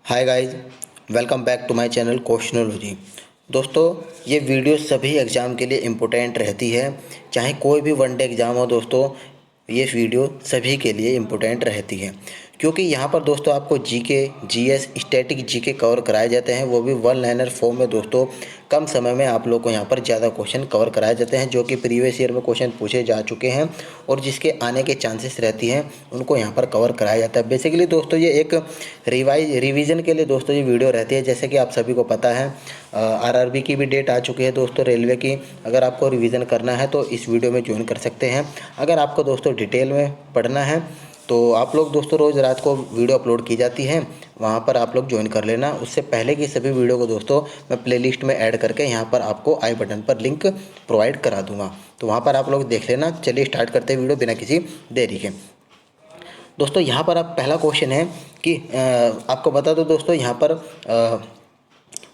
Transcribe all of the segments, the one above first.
Hi guys, welcome back to my channel Questionology. दोस्तों, ये video सभी एग्ज़ाम के लिए इम्पोर्टेंट रहती है। चाहे कोई भी वनडे एग्ज़ाम हो दोस्तों, ये वीडियो सभी के लिए इम्पोर्टेंट रहती है, क्योंकि यहाँ पर दोस्तों आपको GK, GS, static GK cover कराए जाते हैं, वो भी वन लाइनर फॉर्म में दोस्तों। कम समय में आप लोग को यहाँ पर ज़्यादा क्वेश्चन कवर कराए जाते हैं, जो कि प्रीवियस ईयर में क्वेश्चन पूछे जा चुके हैं और जिसके आने के चांसेस रहती हैं, उनको यहाँ पर कवर कराया जाता है। बेसिकली दोस्तों ये एक रिवीजन के लिए दोस्तों ये वीडियो रहती है। जैसे कि आप सभी को पता है, आरआरबी की भी डेट आ चुकी है दोस्तों, रेलवे की। अगर आपको रिवीजन करना है तो इस वीडियो में ज्वाइन कर सकते हैं। अगर आपको दोस्तों डिटेल में पढ़ना है तो आप लोग दोस्तों रोज़ रात को वीडियो अपलोड की जाती है, वहाँ पर आप लोग ज्वाइन कर लेना। उससे पहले की सभी वीडियो को दोस्तों मैं प्लेलिस्ट में ऐड करके यहाँ पर आपको आई बटन पर लिंक प्रोवाइड करा दूँगा, तो वहाँ पर आप लोग देख लेना। चलिए स्टार्ट करते हैं वीडियो बिना किसी देरी के। दोस्तों यहाँ पर आप पहला क्वेश्चन है कि आपको बता दो दोस्तों, यहाँ पर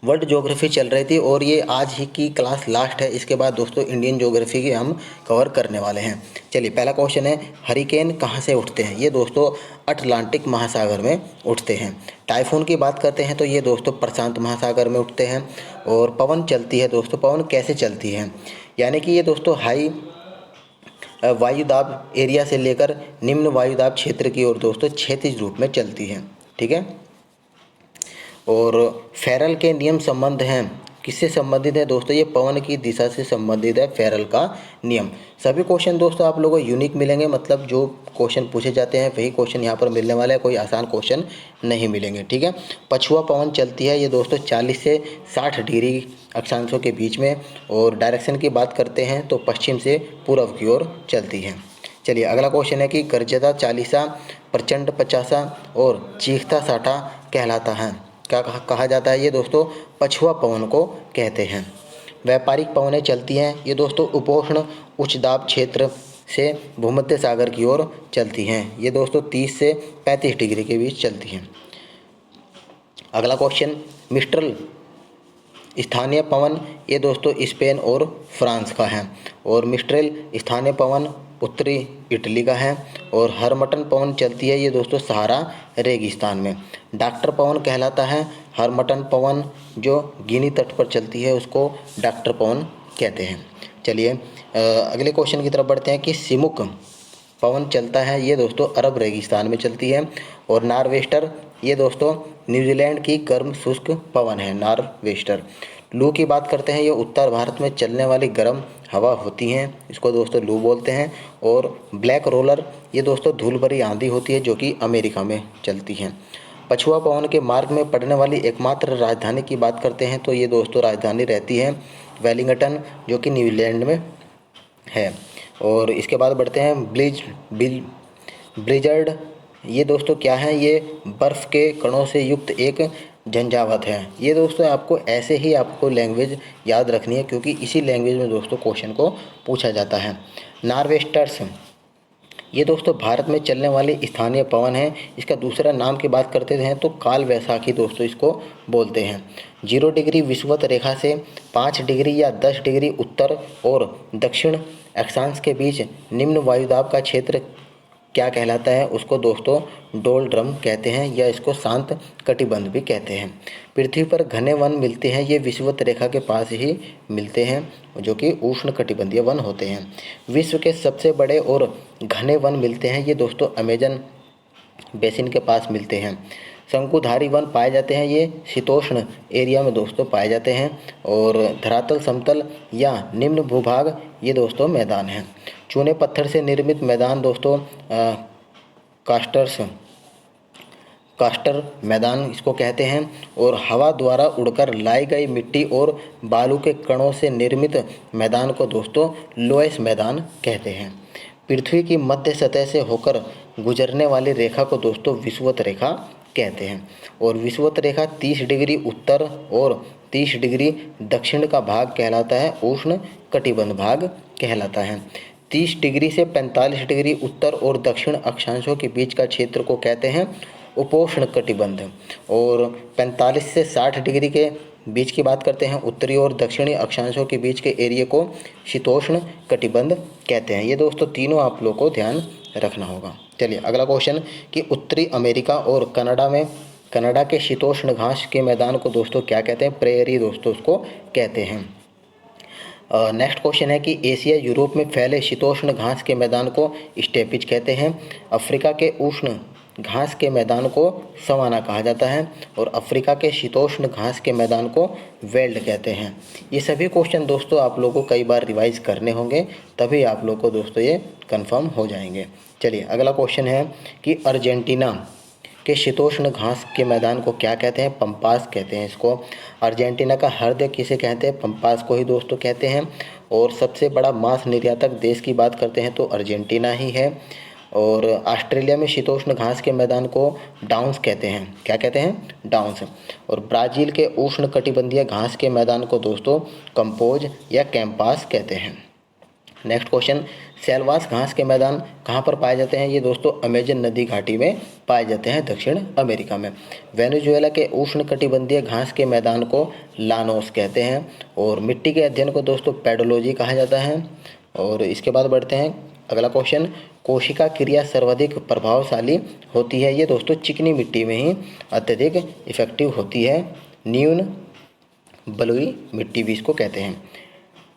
वर्ल्ड ज्योग्राफी चल रही थी और ये आज ही की क्लास लास्ट है। इसके बाद दोस्तों इंडियन ज्योग्राफी की हम कवर करने वाले हैं। चलिए पहला क्वेश्चन है, हरिकेन कहाँ से उठते हैं? ये दोस्तों अटलांटिक महासागर में उठते हैं। टाइफून की बात करते हैं तो ये दोस्तों प्रशांत महासागर में उठते हैं। और पवन चलती है दोस्तों, पवन कैसे चलती है? यानी कि ये दोस्तों हाई वायुदाब एरिया से लेकर निम्न वायुदाब क्षेत्र की ओर दोस्तों क्षैतिज रूप में चलती है। ठीक है। और फेरल के नियम संबंध हैं, किससे संबंधित है दोस्तों? ये पवन की दिशा से संबंधित है फेरल का नियम। सभी क्वेश्चन दोस्तों आप लोगों को यूनिक मिलेंगे, मतलब जो क्वेश्चन पूछे जाते हैं वही क्वेश्चन यहाँ पर मिलने वाले हैं, कोई आसान क्वेश्चन नहीं मिलेंगे। ठीक है। पछुआ पवन चलती है ये दोस्तों 40 से 60 डिग्री अक्षांशों के बीच में, और डायरेक्शन की बात करते हैं तो पश्चिम से पूर्व की ओर चलती है। चलिए अगला क्वेश्चन है कि गर्जता 40, प्रचंड 50 और चीखता 60 कहलाता है। क्या कहा जाता है? ये दोस्तों पछुआ पवन को कहते हैं। व्यापारिक पवनें चलती हैं ये दोस्तों उपोष्ण उच्च दाब क्षेत्र से भूमध्य सागर की ओर चलती हैं। ये दोस्तों 30 से 35 डिग्री के बीच चलती हैं। अगला क्वेश्चन, मिस्ट्रल स्थानीय पवन ये दोस्तों स्पेन और फ्रांस का है, और मिस्ट्रेल स्थानीय पवन उत्तरी इटली का है। और हरमटन पवन चलती है ये दोस्तों सहारा रेगिस्तान में। डॉक्टर पवन कहलाता है हरमटन पवन, जो गिनी तट पर चलती है उसको डॉक्टर पवन कहते हैं। चलिए अगले क्वेश्चन की तरफ बढ़ते हैं कि सिमुक पवन चलता है ये दोस्तों अरब रेगिस्तान में चलती है। और नॉर्वेस्टर ये दोस्तों न्यूजीलैंड की गर्म शुष्क पवन है, नॉर्वेस्टर। लू की बात करते हैं, ये उत्तर भारत में चलने वाली गर्म हवा होती हैं, इसको दोस्तों लू बोलते हैं। और ब्लैक रोलर ये दोस्तों धूल भरी आंधी होती है जो कि अमेरिका में चलती हैं। पछुआ पवन के मार्ग में पड़ने वाली एकमात्र राजधानी की बात करते हैं तो ये दोस्तों राजधानी रहती है वेलिंगटन, जो कि न्यूजीलैंड में है। और इसके बाद बढ़ते हैं ब्लिजर्ड ये दोस्तों क्या है? ये बर्फ़ के कणों से युक्त एक झंझावात है। ये दोस्तों आपको ऐसे ही आपको लैंग्वेज याद रखनी है, क्योंकि इसी लैंग्वेज में दोस्तों क्वेश्चन को पूछा जाता है। नॉर्वेस्टर्स ये दोस्तों भारत में चलने वाले स्थानीय पवन है। इसका दूसरा नाम की बात करते हैं तो काल वैसाखी दोस्तों इसको बोलते हैं। 0 डिग्री विषुवत रेखा से 5 डिग्री या 10 डिग्री उत्तर और दक्षिण अक्षांश के बीच निम्न वायुदाब का क्षेत्र क्या कहलाता है? उसको दोस्तों डोलड्रम कहते हैं, या इसको शांत कटिबंध भी कहते हैं। पृथ्वी पर घने वन मिलते हैं, ये विषुवत रेखा के पास ही मिलते हैं, जो कि उष्ण कटिबंधीय वन होते हैं। विश्व के सबसे बड़े और घने वन मिलते हैं, ये दोस्तों अमेजन बेसिन के पास मिलते हैं। शंकुधारी वन पाए जाते हैं, ये शीतोष्ण एरिया में दोस्तों पाए जाते हैं। और धरातल समतल या निम्न भूभाग ये दोस्तों मैदान हैं। चूने पत्थर से निर्मित मैदान दोस्तों कास्टर मैदान इसको कहते हैं। और हवा द्वारा उड़कर लाई गई मिट्टी और बालू के कणों से निर्मित मैदान को दोस्तों लोएस मैदान कहते हैं। पृथ्वी की मध्य सतह से होकर गुजरने वाली रेखा को दोस्तों विषुवत रेखा कहते हैं। और विषुवत रेखा 30 डिग्री उत्तर और 30 डिग्री दक्षिण का भाग कहलाता है उष्ण कटिबंध भाग कहलाता है। 30 डिग्री से 45 डिग्री उत्तर और दक्षिण अक्षांशों के बीच का क्षेत्र को कहते हैं उपोष्ण कटिबंध। और 45 से 60 डिग्री के बीच की बात करते हैं उत्तरी और दक्षिणी अक्षांशों के बीच के एरिया को शीतोष्ण कटिबंध कहते हैं। ये दोस्तों तीनों आप लोग को ध्यान रखना होगा। चलिए अगला क्वेश्चन कि उत्तरी अमेरिका और कनाडा के शीतोष्ण घास के मैदान को दोस्तों क्या कहते हैं? प्रेयरी दोस्तों उसको कहते हैं। नेक्स्ट क्वेश्चन है कि एशिया यूरोप में फैले शीतोष्ण घास के मैदान को स्टेपिज कहते हैं। अफ्रीका के उष्ण घास के मैदान को सवाना कहा जाता है और अफ्रीका के शीतोष्ण घास के मैदान को वेल्ड कहते हैं। ये सभी क्वेश्चन दोस्तों आप लोगों को कई बार रिवाइज करने होंगे, तभी आप लोगों को दोस्तों ये कंफर्म हो जाएंगे। चलिए अगला क्वेश्चन है कि अर्जेंटीना के शीतोष्ण घास के मैदान को क्या कहते हैं? पंपास कहते हैं इसको। अर्जेंटीना का हृदय किसे कहते हैं? पंपास को ही दोस्तों कहते हैं। और सबसे बड़ा मांस निर्यातक देश की बात करते हैं तो अर्जेंटीना ही है। और ऑस्ट्रेलिया में शीतोष्ण घास के मैदान को डाउन्स कहते हैं। क्या कहते हैं? डाउन्स। और ब्राज़ील के उष्ण कटिबंधीय घास के मैदान को दोस्तों कंपोज या कैंपास कहते हैं। नेक्स्ट क्वेश्चन, सेल्वास घास के मैदान कहाँ पर पाए जाते हैं? ये दोस्तों अमेजन नदी घाटी में पाए जाते हैं दक्षिण अमेरिका में। वेनेजुएला के उष्ण कटिबंधीय घास के मैदान को लानोस कहते हैं। और मिट्टी के अध्ययन को दोस्तों पेडोलॉजी कहा जाता है। और इसके बाद बढ़ते हैं अगला क्वेश्चन, कोशिका क्रिया सर्वाधिक प्रभावशाली होती है? ये दोस्तों चिकनी मिट्टी में ही अत्यधिक इफेक्टिव होती है। न्यून बलुई मिट्टी भी इसको कहते हैं।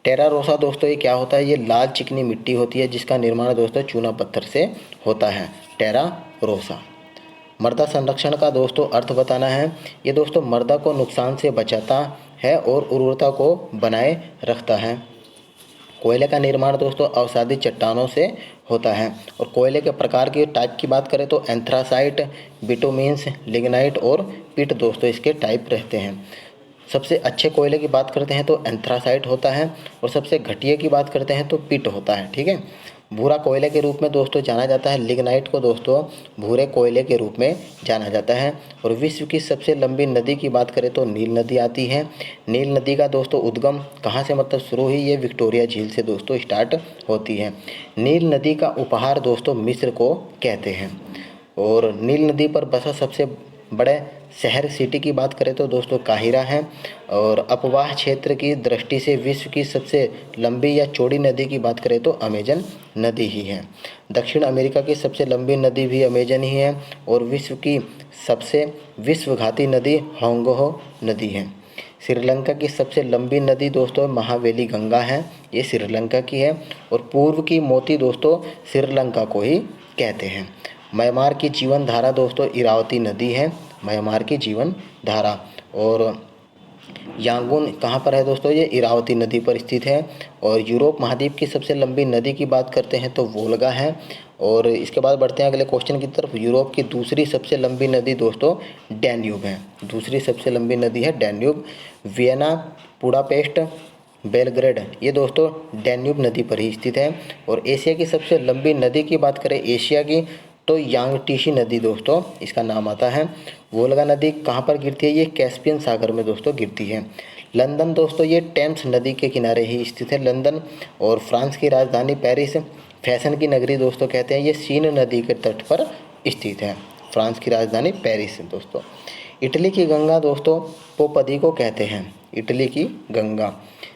टेरा रोसा दोस्तों ये क्या होता है? ये लाल चिकनी मिट्टी होती है जिसका निर्माण दोस्तों चूना पत्थर से होता है, टेरा रोसा। मृदा संरक्षण का दोस्तों अर्थ बताना है। ये दोस्तों मृदा को नुकसान से बचाता है और उर्वरता को बनाए रखता है। कोयले का निर्माण दोस्तों अवसादी चट्टानों से होता है। और कोयले के प्रकार की टाइप की बात करें तो एंथ्रासाइट, बिटुमिन्स, लिग्नाइट और पिट दोस्तों इसके टाइप रहते हैं। सबसे अच्छे कोयले की बात करते हैं तो एंथ्रासाइट होता है और सबसे घटिया की बात करते हैं तो पिट होता है। ठीक है। भूरा कोयले के रूप में दोस्तों जाना जाता है। लिग्नाइट को दोस्तों भूरे कोयले के रूप में जाना जाता है। और विश्व की सबसे लंबी नदी की बात करें तो नील नदी आती है। नील नदी का दोस्तों उद्गम कहाँ से मतलब शुरू हुई? ये विक्टोरिया झील से दोस्तों स्टार्ट होती है। नील नदी का उपहार दोस्तों मिस्र को कहते हैं। और नील नदी पर बसा सबसे बड़े शहर सिटी की बात करें तो दोस्तों काहिरा है। और अपवाह क्षेत्र की दृष्टि से विश्व की सबसे लंबी या चौड़ी नदी की बात करें तो अमेजन नदी ही है। दक्षिण अमेरिका की सबसे लंबी नदी भी अमेजन ही है। और विश्व की सबसे विश्वघाती नदी होंगहो नदी है। श्रीलंका की सबसे लंबी नदी दोस्तों महावेली गंगा है, ये श्रीलंका की है। और पूर्व की मोती दोस्तों श्रीलंका को ही कहते हैं। म्यांमार की जीवन धारा दोस्तों इरावती नदी है, म्यांमार की जीवन धारा। और यांगून कहाँ पर है दोस्तों? ये इरावती नदी पर स्थित है। और यूरोप महाद्वीप की सबसे लंबी नदी की बात करते हैं तो वोल्गा है। और इसके बाद बढ़ते हैं अगले क्वेश्चन की तरफ। यूरोप की दूसरी सबसे लंबी नदी दोस्तों डैन्यूब है, दूसरी सबसे लंबी नदी है डैन्यूब। वियना, बुडापेस्ट, बेलग्रेड ये दोस्तों डैन्यूब नदी पर ही स्थित है। और एशिया की सबसे लंबी नदी की बात करें एशिया की तो यांगटीसी नदी दोस्तों इसका नाम आता है। वोल्गा नदी कहाँ पर गिरती है? ये कैस्पियन सागर में दोस्तों गिरती है। लंदन दोस्तों ये टेम्स नदी के किनारे ही स्थित है लंदन। और फ्रांस की राजधानी पेरिस फैशन की नगरी दोस्तों कहते हैं, ये सीन नदी के तट पर स्थित है। फ्रांस की राजधानी पेरिस दोस्तों। इटली की गंगा दोस्तों पोपदी को कहते हैं, इटली की गंगा।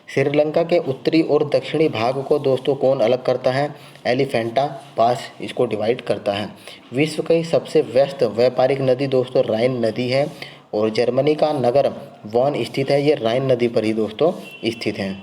श्रीलंका के उत्तरी और दक्षिणी भाग को दोस्तों कौन अलग करता है? एलिफेंटा पास इसको डिवाइड करता है। विश्व की सबसे व्यस्त व्यापारिक नदी दोस्तों राइन नदी है। और जर्मनी का नगर वॉन स्थित है, ये राइन नदी पर ही दोस्तों स्थित है।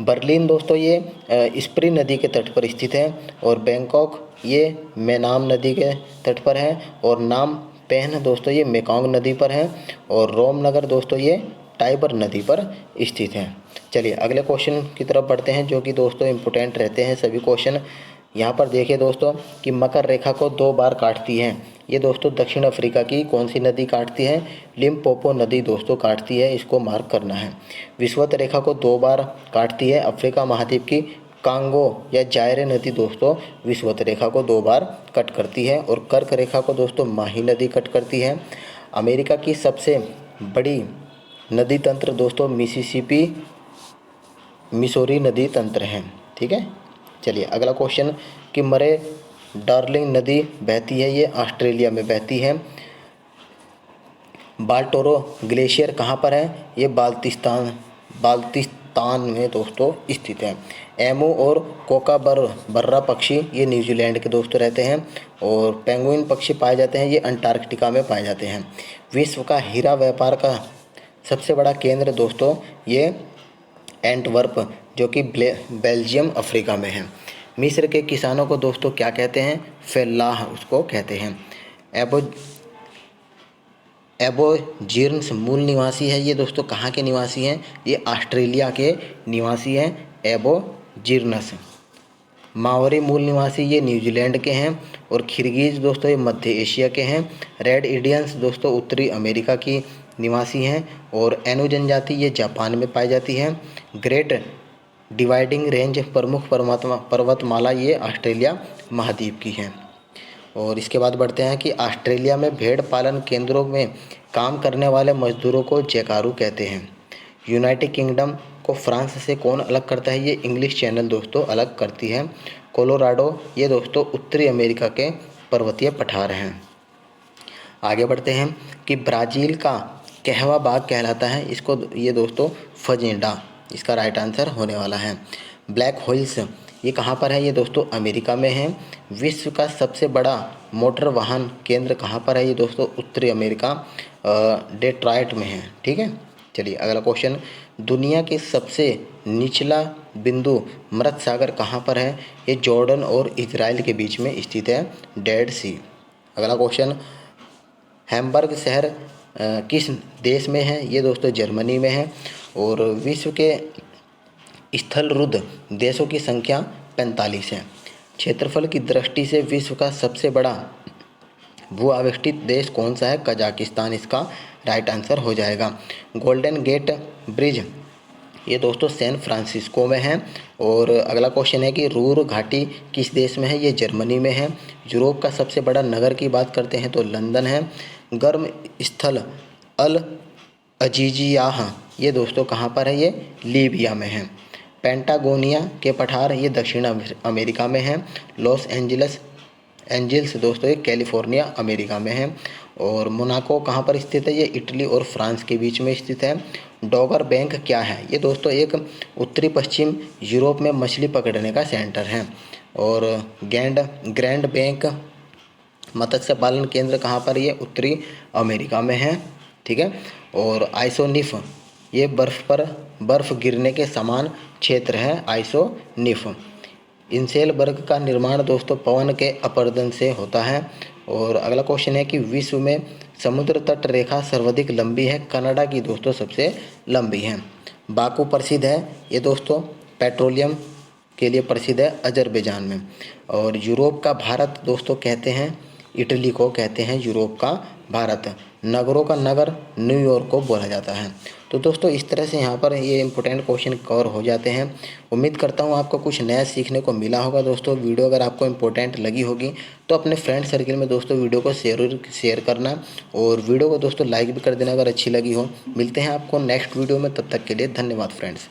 बर्लिन दोस्तों ये स्प्री नदी के तट पर स्थित है। और बैंकॉक ये मेनाम नदी के तट पर है। और नाम पेन दोस्तों ये मेकॉन्ग नदी पर है। और रोम नगर दोस्तों ये टाइबर नदी पर स्थित है। चलिए अगले क्वेश्चन की तरफ बढ़ते हैं जो कि दोस्तों इम्पोर्टेंट रहते हैं सभी क्वेश्चन। यहाँ पर देखिए दोस्तों कि मकर रेखा को 2 बार काटती है, ये दोस्तों दक्षिण अफ्रीका की कौन सी नदी काटती है? लिम्पोपो नदी दोस्तों काटती है, इसको मार्क करना है। विषुवत रेखा को 2 बार काटती है अफ्रीका महाद्वीप की कांगो या जायरे नदी दोस्तों विषुवत रेखा को 2 बार कट करती है। और कर्क रेखा को दोस्तों माही नदी कट करती है। अमेरिका की सबसे बड़ी नदी तंत्र दोस्तों मिसिसिपी मिसौरी नदी तंत्र है। ठीक है। चलिए अगला क्वेश्चन कि मरे डार्लिंग नदी बहती है, ये ऑस्ट्रेलिया में बहती है। बाल्टोरो ग्लेशियर कहाँ पर है? ये बाल्टिस्तान तान में दोस्तों स्थित है। एमू और कोकाबर्रा पक्षी ये न्यूजीलैंड के दोस्तों रहते हैं, और पेंगुइन पक्षी पाए जाते हैं ये अंटार्कटिका में पाए जाते हैं। विश्व का हीरा व्यापार का सबसे बड़ा केंद्र दोस्तों ये एंटवर्प जो कि बेल्जियम अफ्रीका में है। मिस्र के किसानों को दोस्तों क्या कहते हैं? फेल्लाह उसको कहते हैं। एबोजिर्न्स मूल निवासी है ये दोस्तों कहाँ के निवासी हैं? ये ऑस्ट्रेलिया के निवासी हैं एबोजिर्नस। मावरी मूल निवासी ये न्यूजीलैंड के हैं, और किर्गिज दोस्तों ये मध्य एशिया के हैं। रेड इंडियंस दोस्तों उत्तरी अमेरिका की निवासी हैं, और एनु जनजाति ये जापान में पाई जाती है। ग्रेट डिवाइडिंग रेंज प्रमुख पर्वतमाला ये ऑस्ट्रेलिया महाद्वीप की है। और इसके बाद बढ़ते हैं कि ऑस्ट्रेलिया में भेड़ पालन केंद्रों में काम करने वाले मजदूरों को जैकारू कहते हैं। यूनाइटेड किंगडम को फ्रांस से कौन अलग करता है? ये इंग्लिश चैनल दोस्तों अलग करती है। कोलोराडो ये दोस्तों उत्तरी अमेरिका के पर्वतीय पठार हैं। आगे बढ़ते हैं कि ब्राज़ील का कहवा बाग कहलाता है इसको ये दोस्तों फजेंडा, इसका राइट आंसर होने वाला है। ब्लैक होल्स ये कहाँ पर है? ये दोस्तों अमेरिका में है। विश्व का सबसे बड़ा मोटर वाहन केंद्र कहाँ पर है? ये दोस्तों उत्तरी अमेरिका डेट्रॉयट में है। ठीक है, चलिए अगला क्वेश्चन। दुनिया के सबसे निचला बिंदु मृत सागर कहाँ पर है? ये जॉर्डन और इजराइल के बीच में स्थित है, डेड सी। अगला क्वेश्चन, हैम्बर्ग शहर किस देश में है? ये दोस्तों जर्मनी में है। और विश्व के स्थलरुद्ध देशों की संख्या 45 है। क्षेत्रफल की दृष्टि से विश्व का सबसे बड़ा भू आविष्टित देश कौन सा है? कजाकिस्तान इसका राइट आंसर हो जाएगा। गोल्डन गेट ब्रिज ये दोस्तों सैन फ्रांसिस्को में है। और अगला क्वेश्चन है कि रूर घाटी किस देश में है? ये जर्मनी में है। यूरोप का सबसे बड़ा नगर की बात करते हैं तो लंदन है। गर्म स्थल अल अजीजियाह ये दोस्तों कहाँ पर है? ये लीबिया में है। पेंटागोनिया के पठार ये दक्षिण अमेरिका में है। लॉस एंजल्स दोस्तों ये कैलिफोर्निया अमेरिका में है। और मोनाको कहाँ पर स्थित है? ये इटली और फ्रांस के बीच में स्थित है। डॉगर बैंक क्या है? ये दोस्तों एक उत्तरी पश्चिम यूरोप में मछली पकड़ने का सेंटर है। और ग्रैंड बैंक मत्स्य पालन केंद्र कहाँ पर? ये उत्तरी अमेरिका में है। ठीक है। और आइसोनिफ ये बर्फ़ गिरने के समान क्षेत्र है, आइसोनिफ। इंसेलबर्ग का निर्माण दोस्तों पवन के अपरदन से होता है। और अगला क्वेश्चन है कि विश्व में समुद्र तट रेखा सर्वाधिक लंबी है? कनाडा की दोस्तों सबसे लंबी है। बाकू प्रसिद्ध है ये दोस्तों पेट्रोलियम के लिए प्रसिद्ध है, अजरबैजान में। और यूरोप का भारत दोस्तों कहते हैं इटली को कहते हैं यूरोप का भारत। नगरों का नगर न्यूयॉर्क को बोला जाता है। तो दोस्तों इस तरह से यहाँ पर ये इंपॉर्टेंट क्वेश्चन कवर हो जाते हैं। उम्मीद करता हूँ आपको कुछ नया सीखने को मिला होगा। दोस्तों वीडियो अगर आपको इंपॉर्टेंट लगी होगी तो अपने फ्रेंड सर्किल में दोस्तों वीडियो को शेयर करना, और वीडियो को दोस्तों लाइक भी कर देना अगर अच्छी लगी हो। मिलते हैं आपको नेक्स्ट वीडियो में, तब तक के लिए धन्यवाद फ्रेंड्स।